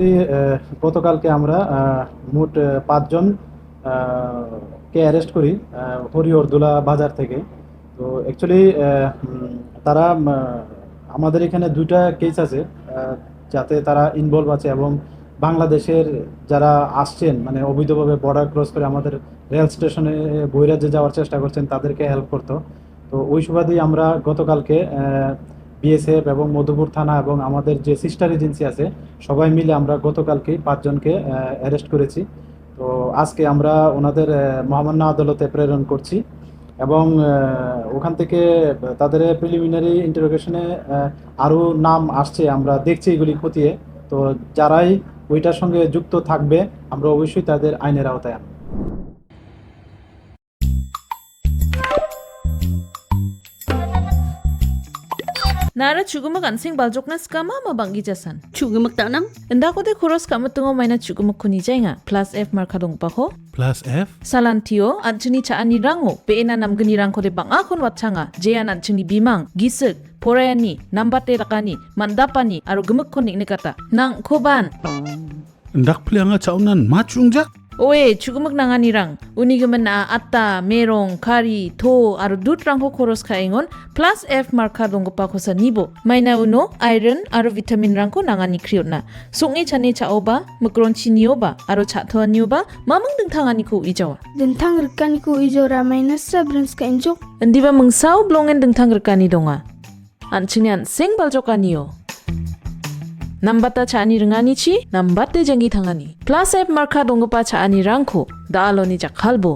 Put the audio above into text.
Actually গতকালকে আমরা মোট 5 জন কে অ্যারেস্ট করি হরিহরদোলা বাজার থেকে। তো অ্যাকচুয়ালি তারা আমাদের এখানে 2টা কেস আছে যাতে তারা ইনভলভ আছে, এবং বাংলাদেশের যারা আসছেন মানে অবৈধভাবে বর্ডার ক্রস করে আমাদের রেল স্টেশনে বহিরাজ্যে যাওয়ার চেষ্টা করছেন তাদেরকে হেল্প করতো। তো ওই সুবাদেই আমরা গতকালকে বিএসএফ এবং মধুপুর থানা এবং আমাদের যে সিস্টার এজেন্সি আছে সবাই মিলে আমরা গতকালকে 5 জনকে অ্যারেস্ট করেছি। তো আজকে আমরা ওনাদের মহামান্য আদালতে প্রেরণ করছি, এবং ওখান থেকে তাদের প্রিলিমিনারি ইন্টারোগেশনে আরও নাম আসছে, আমরা দেখছি এগুলি খতিয়ে। তো যারাই ওইটার সঙ্গে যুক্ত থাকবে আমরা অবশ্যই তাদের আইনের আওতায় আনব। Nara chugumak ansing baljokna skama mabanggi jasan. Chugumak tanam? Enda ko de kuros kamu tungo maina chugumak kuni jainga plus F markadong pako. Plus F? Salantio anjuni chaani rango peena namgani rangko de bangakon watchanga jean anjuni bimang gisek porayani nambate rakani mandapani aru gemuk konik nekata nang koban. Ndak plianga chaunan machungja? Oe chugumak nangani rang unigemen na atta merong kari to aru dut rangko koros kaingon plus F markadong pako sa nibo maina uno iron aru vitamin rangko nangani kriotna sungi chane chaoba mukron chinioba aru chathoa nioba mamang dengtangani ko ijawa. Dentang rekan ku ijo ramai nasra brans ka injok. Endiba mengsau blongen dengtang rekani donga. Anchinian sing baljokaniyo. Nambata chani rengani chi, nambate jangi thangani. Plus F marka dongpa chani rangko, daaloni jakhalbo.